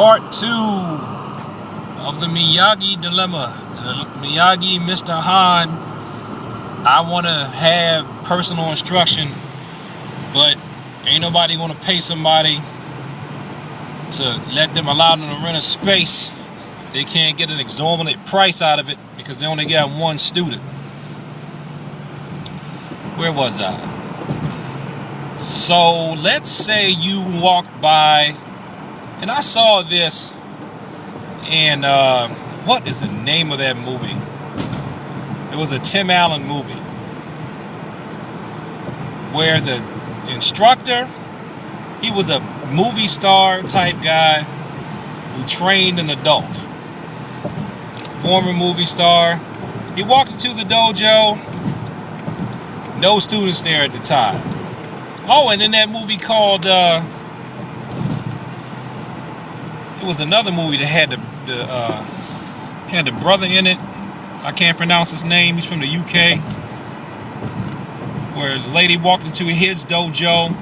Part 2 of the Miyagi dilemma. The Miyagi, Mr. Han. I want to have personal instruction, but ain't nobody going to pay somebody to allow them to rent a space if they can't get an exorbitant price out of it because they only got one student. Where was I? So let's say you walked by and I saw this, and what is the name of that movie? It was a Tim Allen movie where the instructor, he was a movie star type guy who trained an adult. Former movie star. He walked into the dojo, no students there at the time. Oh, and in that movie called, it was another movie that had the brother in it. I can't pronounce his name. He's from the UK. Where the lady walked into his dojo,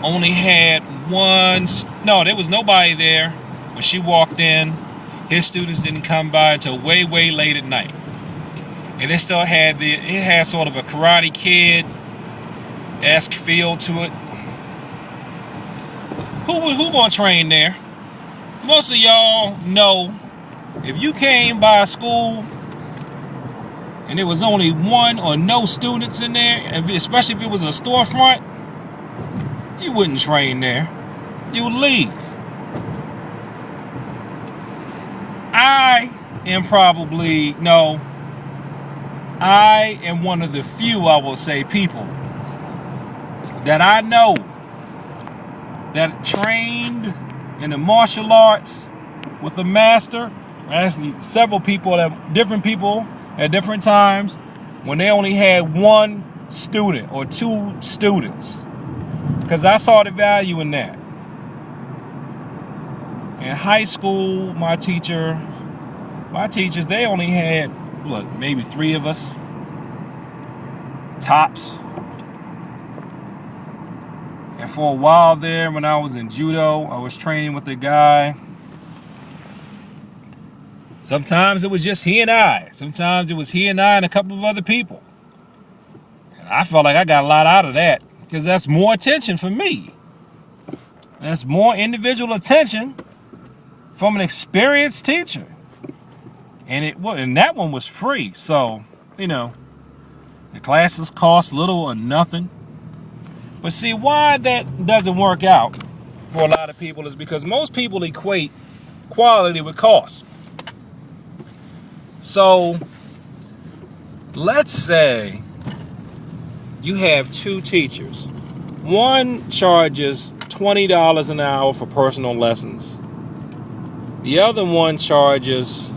only had one. No, there was nobody there when she walked in. His students didn't come by until way, way late at night. And it still had it had sort of a Karate Kid-esque feel to it. Who gonna train there? Most of y'all know if you came by a school and there was only one or no students in there, especially if it was a storefront, you wouldn't train there. You would leave. I am one of the few, I will say, people that I know that trained in the martial arts with a master. Actually, several people, different people at different times, when they only had one student or two students, because I saw the value in that. In high school, my teachers, they only had, maybe 3 of us, tops. And for a while there, when I was in judo, I was training with a guy. Sometimes it was just he and I. Sometimes it was he and I and a couple of other people. And I felt like I got a lot out of that because that's more attention for me. That's more individual attention from an experienced teacher. And that one was free. So, the classes cost little or nothing. But see, why that doesn't work out for a lot of people is because most people equate quality with cost. So, let's say you have 2 teachers. One charges $20 an hour for personal lessons. The other one charges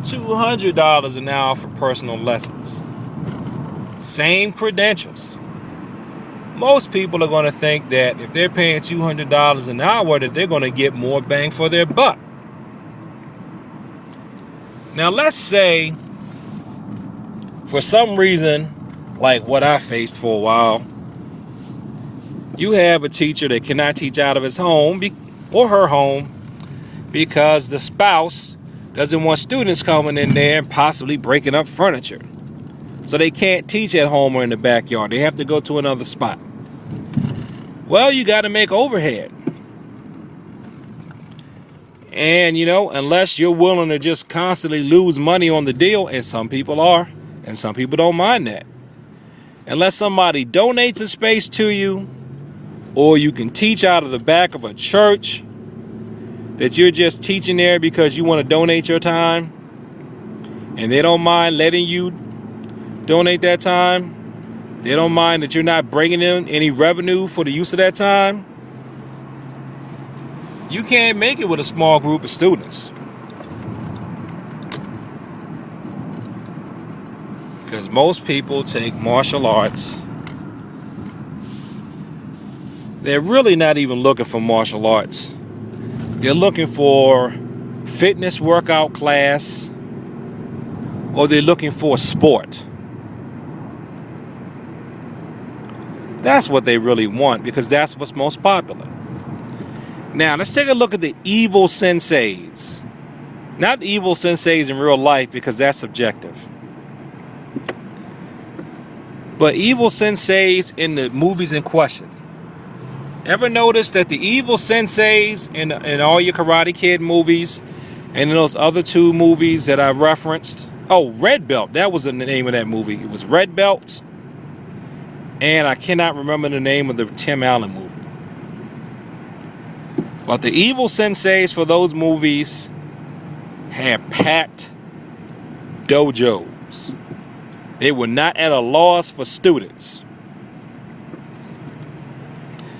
$200 an hour for personal lessons. Same credentials. Most people are going to think that if they're paying $200 an hour, that they're going to get more bang for their buck. Now, let's say, for some reason, like what I faced for a while, you have a teacher that cannot teach out of his home or her home because the spouse doesn't want students coming in there and possibly breaking up furniture. So they can't teach at home or in the backyard. They have to go to another spot. Well, you got to make overhead. And, unless you're willing to just constantly lose money on the deal, and some people are, and some people don't mind that. Unless somebody donates a space to you, or you can teach out of the back of a church that you're just teaching there because you want to donate your time, and they don't mind letting you donate that time. They don't mind that you're not bringing in any revenue for the use of that time. You can't make it with a small group of students. Because most people take martial arts. They're really not even looking for martial arts. They're looking for fitness workout class, or they're looking for sport. That's what they really want, because that's what's most popular. Now, let's take a look at the evil senseis. Not evil senseis in real life, because that's subjective. But evil senseis in the movies in question. Ever notice that the evil senseis in all your Karate Kid movies and in those other two movies that I referenced? Oh, Red Belt. That was the name of that movie. It was Red Belt. And I cannot remember the name of the Tim Allen movie. But the evil senseis for those movies had packed dojos. They were not at a loss for students.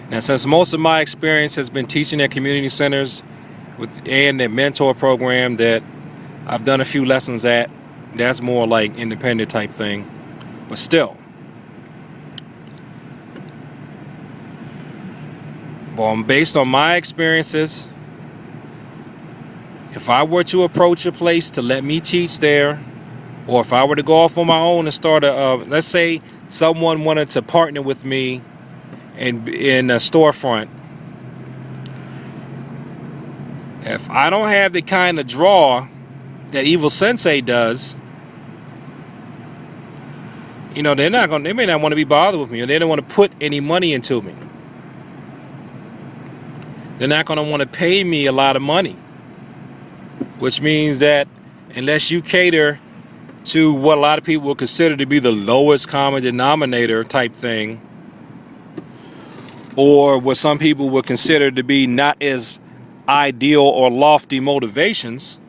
Now, since most of my experience has been teaching at community centers and their mentor program that I've done a few lessons at, that's more like independent type thing. But still. Well, based on my experiences, if I were to approach a place to let me teach there, or if I were to go off on my own and start let's say someone wanted to partner with me in a storefront, if I don't have the kind of draw that Evil Sensei does, they may not want to be bothered with me, or they don't want to put any money into me. They're not going to want to pay me a lot of money, which means that unless you cater to what a lot of people would consider to be the lowest common denominator type thing, or what some people would consider to be not as ideal or lofty motivations,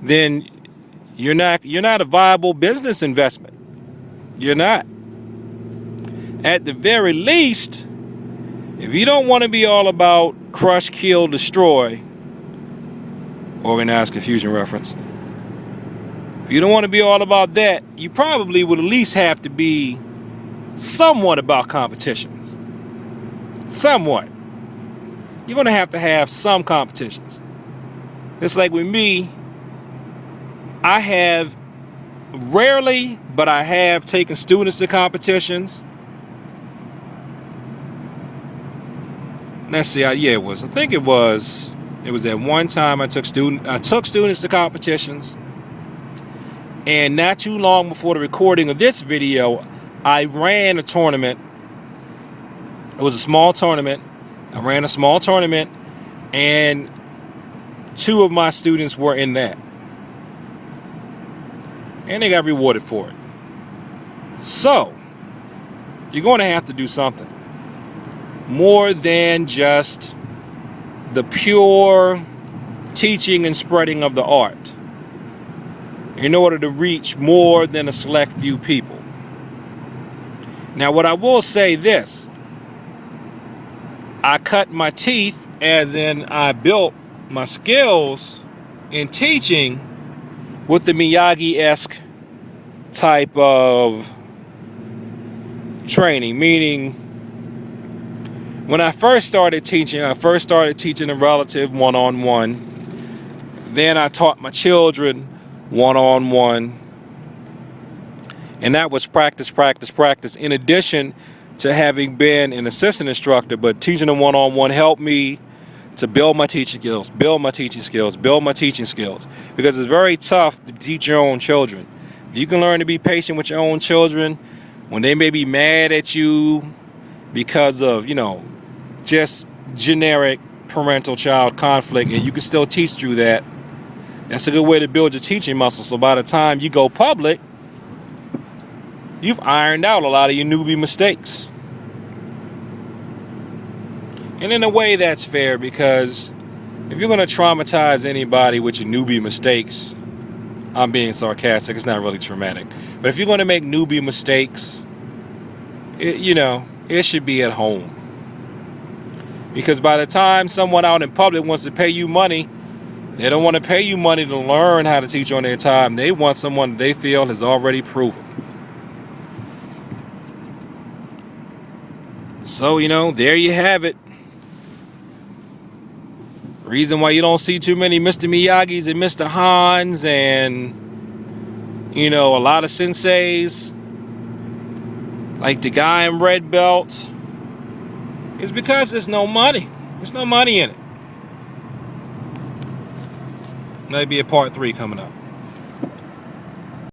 then you're not a viable business investment. You're not. At the very least, if you don't want to be all about crush, kill, destroy, organized confusion reference, if you don't want to be all about that, you probably would at least have to be somewhat about competitions. Somewhat. You're going to have some competitions. It's like with me, I have rarely, but I have taken students to competitions. Let's see, it was that one time I took students to competitions, and not too long before the recording of this video, I ran a tournament. It was a small tournament. I ran a small tournament, and 2 of my students were in that, and they got rewarded for it. So you're going to have to do something more than just the pure teaching and spreading of the art in order to reach more than a select few people. Now, what I will say this, I cut my teeth, as in I built my skills in teaching with the Miyagi-esque type of training, meaning when I first started teaching a relative one-on-one. Then I taught my children one-on-one. And that was practice, practice, practice. In addition to having been an assistant instructor, but teaching them one-on-one helped me to build my teaching skills, build my teaching skills. Because it's very tough to teach your own children. If you can learn to be patient with your own children when they may be mad at you because of, just generic parental-child conflict, and you can still teach through that, that's a good way to build your teaching muscle. So by the time you go public, you've ironed out a lot of your newbie mistakes. And in a way, that's fair, because if you're going to traumatize anybody with your newbie mistakes, I'm being sarcastic, it's not really traumatic, but if you're going to make newbie mistakes, it should be at home. Because by the time someone out in public wants to pay you money, they don't want to pay you money to learn how to teach on their time. They want someone they feel has already proven. So, there you have it. Reason why you don't see too many Mr. Miyagis and Mr. Hans and, a lot of senseis, like the guy in Red Belt, is because there's no money. There's no money in it. Maybe a part 3 coming up.